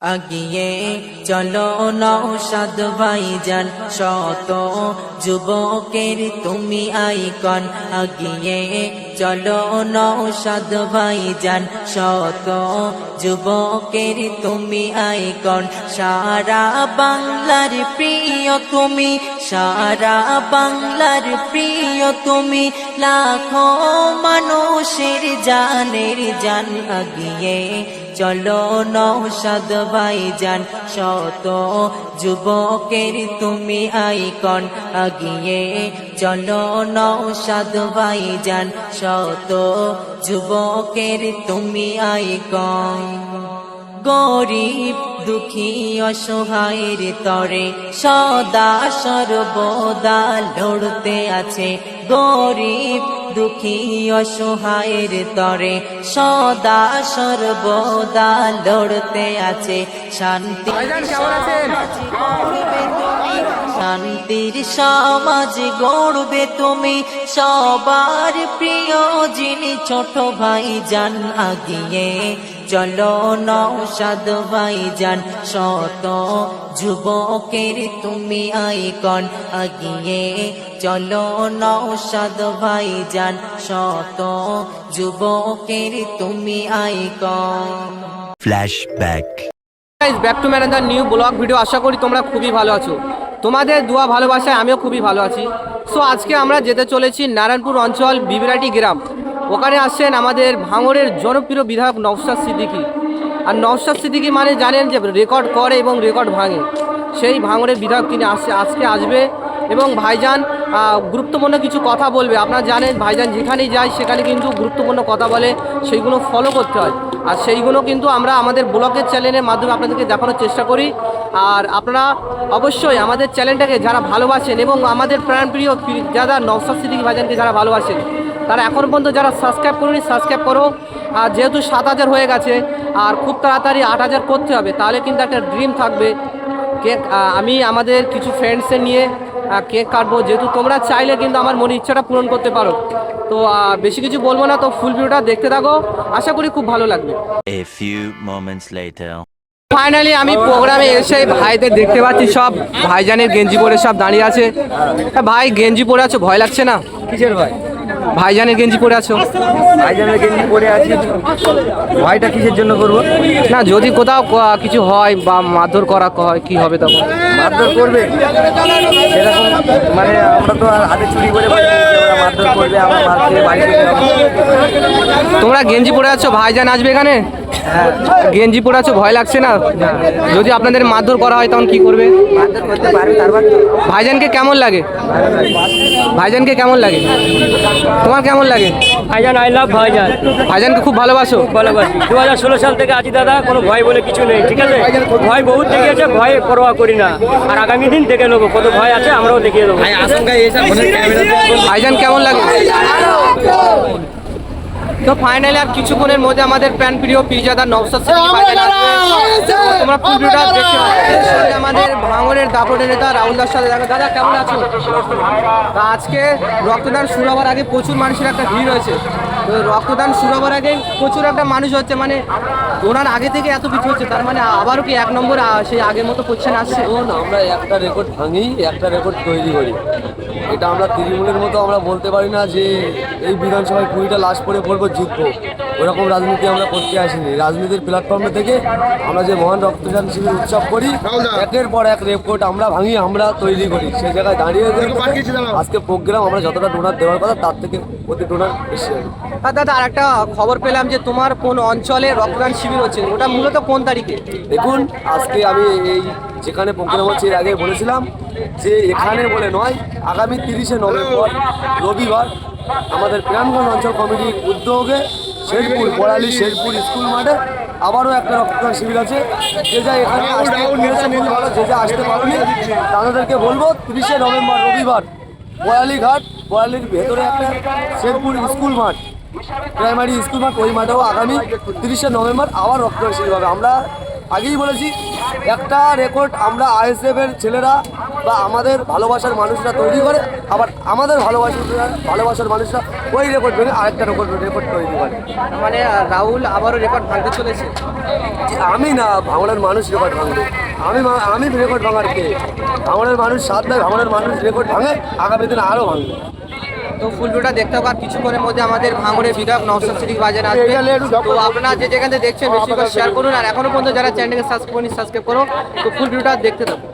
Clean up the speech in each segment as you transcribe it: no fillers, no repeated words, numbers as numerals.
আগিয়ে চলো নওশাদ ভাইজান, শত যুবকের তুমি আইকন। আগিয়ে চলো নওশাদ ভাইজান, শত যুবকের তুমি আইকন। সারা বাংলার প্রিয় তুমি, সারা বাংলার প্রিয় তুমি, লাখো মানুষের জানের জান। আগিয়ে চলো নওশাদ ভাইজান, শত যুবকের তুমি আইকন। আগিয়ে চলো নওশাদ ভাইজান, শত যুবকের তুমি আইকন। গরিব দুঃখী অসহায়ের তরে সদা সর্বদা লড়তে আছে। গরিব দুঃখী অসহায়ের তরে সদা সর্বদা লড়তে আছে। শান্তির সমাজ গড়বে তুমি, সবার প্রিয় যিনি ছোট ভাইজান। আগিয়ে চলো নওশাদ ভাইজান, শত যুবকের তুমি আইকন। আগিয়ে চলো নওশাদ ভাইজান, শত যুবকের তুমি icon. Flashback. Back to manager new blog video. আশা করি তোমরা খুবই ভালো আছো। তোমাদের দোয়া ভালোবাসায় আমিও খুবই ভালো আছি। সো আজকে আমরা যেতে চলেছি নারায়ণপুর অঞ্চল বিবিরাটি গ্রাম। ওখানে আসছেন আমাদের ভাঙড়ের জনপ্রিয় বিধায়ক নওশাদ সিদ্দিকী। আর নওশাদ সিদ্দিকী মানে জানেন যে রেকর্ড করে এবং রেকর্ড ভাঙে, সেই ভাঙড়ের বিধায়ক তিনি আজকে আসবে এবং ভাইজান গুরুত্বপূর্ণ কিছু কথা বলবে। আপনারা জানেন ভাইজান যেখানেই যায় সেখানে কিন্তু গুরুত্বপূর্ণ কথা বলে, সেইগুলো ফলো করতে হয়। আর সেইগুলো কিন্তু আমরা আমাদের ব্লগের চ্যানেলের মাধ্যমে আপনাদেরকে দেখানোর চেষ্টা করি। আর আপনারা অবশ্যই আমাদের চ্যানেলটাকে যারা ভালোবাসেন এবং আমাদের প্রাণপ্রিয় যারা নওশাদ সিদ্দিকী ভাইজানকে যারা ভালোবাসেন, তারা এখন পর্যন্ত যারা সাবস্ক্রাইব করুন সাবস্ক্রাইব করো। আর যেহেতু 7,000 হয়ে গেছে আর খুব তাড়াতাড়ি 8,000 করতে হবে, তাহলে কিন্তু একটা ড্রিম থাকবে। কেক আমি আমাদের কিছু ফ্রেন্ডসে নিয়ে কেক কাটবো, যেহেতু তোমরা চাইলে কিন্তু আমার মনের ইচ্ছাটা পূরণ করতে পারো। তো বেশি কিছু বলবো না, তো ফুল ভিডিওটা দেখতে থাকো, আশা করি খুব ভালো লাগবে। A few moments later. Finally আমি প্রোগ্রামে এসে ভাইদের দেখতে পাচ্ছি, সব ভাইজানের গেঞ্জি পরে সব দাঁড়িয়ে আছে। ভাই গেঞ্জি পরে আছো, ভয় লাগছে না? কিসের ভাই? ভাইজানের গেঞ্জি পরে আছো। ভাইজানের গেঞ্জি পরে আছি, ভয়টা কিসের জন্য করবো? না, যদি কোথাও কিছু হয় বা মারধর করা হয় কি হবে তখন? মারধর করবে সেরকম, মানে আমরা তো আর হাতে চুরি করে মারধর করবে, আমরা মার খেয়ে বাড়ি চলে যাবো। তোমরা গেঞ্জি পরে আছো, ভাইজান আসবে এখানে। হ্যাঁ, গেঞ্জি পরে আছো, ভয় লাগছে না? যদি আপনাদের মারধর করা হয় তখন কি করবে? মারধর করতে পারবে তারপর। ভাইজানকে কেমন লাগে? ভাইজানকে কেমন লাগে? তোমার কেমন লাগে? ভাইজান আই লাভ ভাইজান। ভাইজানকে খুব ভালোবাসো? ভালোবাসি। 2016 সাল থেকে আছি দাদা, কোনো ভয় বলে কিছু নেই, ঠিক আছে? ভয় বহুত দেখিয়েছে, ভয় পরোয়া করি না। আর আগামী দিন দেখে নেবো কত ভয় আছে, আমরাও দেখিয়ে দেবো। ভাইজান কেমন লাগে? তো ফাইনালি আর কিছুক্ষণের মধ্যে আমাদের প্যান প্রিয় পীরজাদা নওশাদ সিদ্দিকী ভাইজান আসবে। তোমরা ফুল ভিডিওটা দেখতে পাবে। আমাদের ভাঙড়ের দাপটের নেতা রাহুল দাস সাথে দেখো। দাদা কেমন আছো? তা আজকে রক্তদান শুরু হওয়ার আগে প্রচুর মানুষের একটা ভিড় হয়েছে। তো রক্তদান শুরু হওয়ার আগে প্রচুর একটা মানুষ হচ্ছে, মানে ওনার আগে থেকে এত কিছু হচ্ছে, তার মানে আবারও কি 1 নম্বর সেই আগের মতো পজিশন আসছে? আমরা একটা রেকর্ড ভাঙি, একটা রেকর্ড তৈরি করি। এটা আমরা তৃণমূলের মতো আমরা বলতে পারি না যে এই বিধানসভায় 20টা লাশ পড়ে পড়বো জিতবো, ওরকম রাজনীতি আমরা করতে আসিনি। রাজনীতির প্ল্যাটফর্মে থেকে আমরা যে মহান রক্তদান শিবির উৎসব করি, একের পর এক রেকর্ড আমরা ভাঙি, আমরা তৈরি করি। সেই জায়গায় দাঁড়িয়ে আজকে প্রোগ্রাম আমরা যতটা ডোনার দেওয়ার কথা তার থেকে প্রতি ডোনার বেশি হবে। দাদা আর একটা খবর পেলাম যে তোমার কোন অঞ্চলে রক্তদান শিবির হচ্ছে, ওটা মূলত কোন তারিখে? দেখুন, আজকে আমি এই যেখানে প্রোগ্রাম হচ্ছে এর আগে বলেছিলাম যে এখানে বলে নয়, আগামী 30শে নভেম্বর রবিবার আমাদের প্রাণগঞ্জ অঞ্চল কমিটির উদ্যোগে শেরপুর বড়ালি শেরপুর স্কুল মাঠে আবারও একটা রক্তদান শিবির আছে। যে যা এখানে যে যা আসতে পারেনি তাদেরকে বলবো 30শে নভেম্বর রবিবার বড়ালির ভেতরে একটা শেরপুর স্কুল মাঠ, প্রাইমারি স্কুল মাঠ, ওই মাঠেও আগামী 30শে নভেম্বর আবার রক্তদান শিবির হবে। আমরা আগেই বলেছি, একটা রেকর্ড আমরা আইএসএফ এর ছেলেরা বা আমাদের ভালোবাসার মানুষরা তৈরি করে, আবার আমাদের ভালোবাসার মানুষরা ওই রেকর্ড ভেঙে আরেকটা রেকর্ড তৈরি করে। মানে রাহুল আবারও রেকর্ড ভাঙতে চলেছে। আমি না, ভাঙড়ের মানুষ রেকর্ড ভাঙবে। আমি রেকর্ড ভাঙার কে? ভাঙড়ের মানুষ সাথ দেয়, ভাঙড়ের মানুষ রেকর্ড ভাঙে, আগামী দিনে আরও ভাঙবে। তো ফুল ভিডিওটা দেখতে হবে, আর কিছুক্ষণের মধ্যে আমাদের ভাঙড়ের বিধায়ক নওশাদ সিদ্দিকী বাজারে আসবে। তো আপনারা যে যেখান থেকে দেখছেন বেশি করে শেয়ার করুন, আর এখনো পর্যন্ত যারা চ্যানেলকে সাবস্ক্রাইব করো, তো ফুল ভিডিওটা দেখতে থাকুন।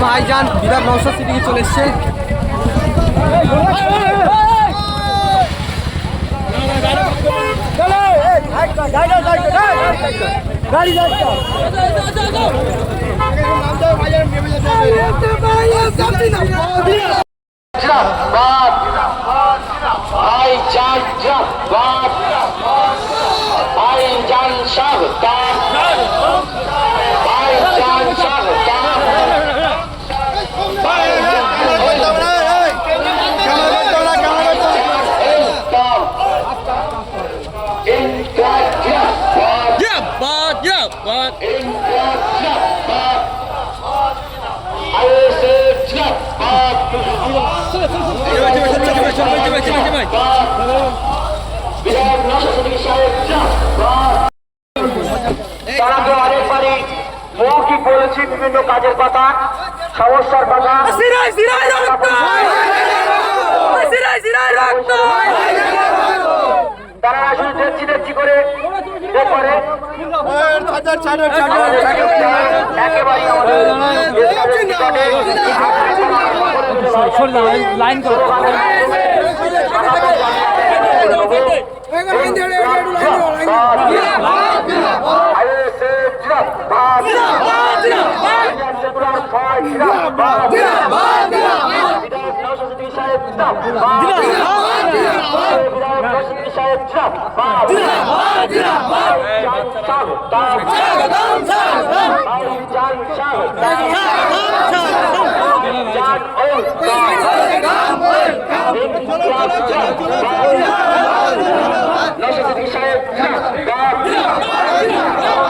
ভাইজান বিধায়ক নওশাদ সিদ্দিকী চলে এসছে। তারা তো অনেকবারই মৌখিক বলেছি বিভিন্ন কাজের কথা, সমস্যার কথা। তারা আসলে দেখছি করে একেবারেই লাইন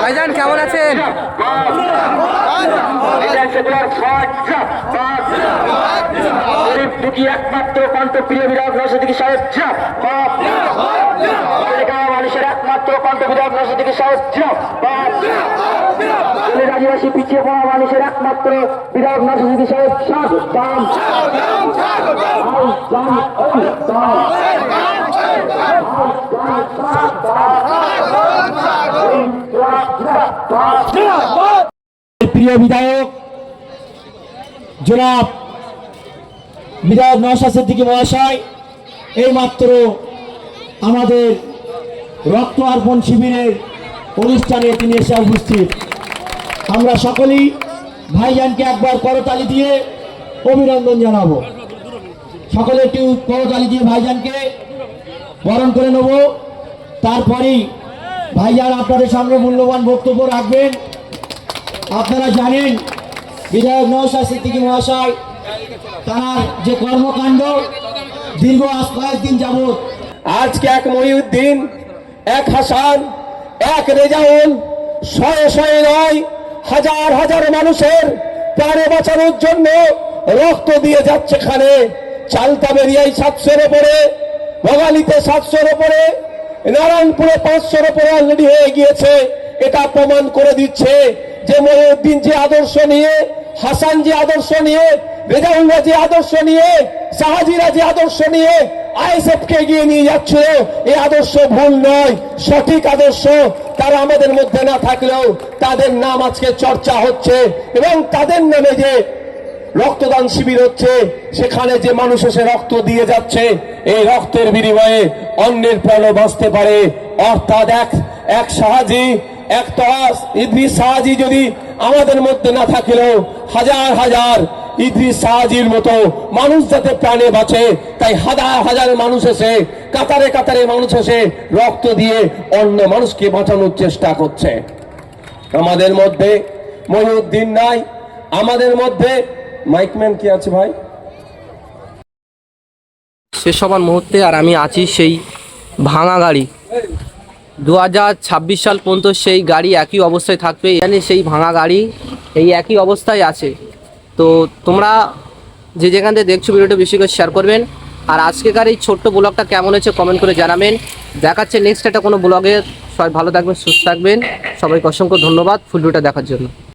ভাইজান কেমন আছেন? একমাত্র কণ্ঠপ্রিয় বিধায়ক নওশাদ সিদ্দিকী সাহেব মানুষের একমাত্র কণ্ঠ বিধায়ক নওশাদ সিদ্দিকী সাহেব আদিবাসী পিছিয়ে পড়া মানুষের একমাত্র বিধায়ক নওশাদ সিদ্দিকী সাহেব প্রিয় বিধায়ক জনাব বিধায়ক নওশাদ সিদ্দিকী মহাশয় এইমাত্র আমাদের রক্ত অর্পণ শিবিরের অনুষ্ঠানে তিনি এসে উপস্থিত। আমরা সকলেই ভাইজানকে একবার করতালি দিয়ে অভিনন্দন জানাবো। সকলে একটু করতালি দিয়ে ভাইজানকে বরণ করে নেব। তারপরেই ভাইজান আপনাদের সামনে মূল্যবান বক্তব্য রাখবেন। আপনারা জানেন বিধায়ক নওশাদ সিদ্দিকী মহাশয় তার যে কর্মকাণ্ড দীর্ঘ কয়েকদিন যাবৎ, আজকে এক মহিউদ্দিন, এক হাসান, এক রেজাউল শয়ে শয়ে নয় হাজার হাজার মানুষের প্রাণে বাঁচানোর জন্য রক্ত দিয়ে যাচ্ছে। এখানে চালতাবেরিয়ায় 700-র উপরে, বগালিতে 700-র উপরে, নারায়ণপুরে 500-র উপরে অলরেডি হয়ে গিয়েছে। এটা প্রমাণ করে দিচ্ছে যে মহিউদ্দিন যে আদর্শ নিয়ে, হাসান যে আদর্শ নিয়ে, রেজাউলরা যে আদর্শ নিয়ে, শাহাজিরা যে আদর্শ নিয়ে আইএসএফকে এগিয়ে নিয়ে যাচ্ছিল, এই আদর্শ ভুল নয়, সঠিক আদর্শ। তারা আমাদের মধ্যে না থাকলেও তাদের নাম আজকে চর্চা হচ্ছে, এবং তাদের নামে যে রক্তদান শিবির হচ্ছে, সেখানে যে মানুষ এসে রক্ত দিয়ে যাচ্ছে, এই রক্তের বিনিময়ে অন্যের প্রাণও বাঁচতে পারে। অর্থাৎ এক শাহাজি, এক তহাস ইদ্রিস শাহাজি যদি আমাদের মধ্যে না থাকলেও হাজার হাজার ইদ্রিস শাহাজির মতো মানুষ যাতে প্রাণে বাঁচে, তাই হাজার হাজার মানুষ এসে কাতারে কাতারে মানুষ এসে রক্ত দিয়ে অন্য মানুষকে বাঁচানোর চেষ্টা করছে। আমাদের মধ্যে মহিউদ্দিন নাই, আমাদের মধ্যে মাইকম্যান কি আছে ভাই? শেষ হবার মুহূর্তে আর আমি আছি সেই ভাঙা গাড়ি 2026 সাল পর্যন্ত সেই গাড়ি একই অবস্থায় থাকবে, এখানে সেই ভাঙা গাড়ি এই একই অবস্থায় আছে। তো তোমরা যে যেখান থেকে দেখছো ভিডিওটা বেশি করে শেয়ার করবেন। আর আজকেকার এই ছোট্ট ব্লগটা কেমন হয়েছে কমেন্ট করে জানাবেন। দেখাচ্ছে নেক্সট একটা কোনো ব্লগে। সবাই ভালো থাকবেন, সুস্থ থাকবেন। সবাইকে অসংখ্য ধন্যবাদ ফুল ভিডিওটা দেখার জন্য।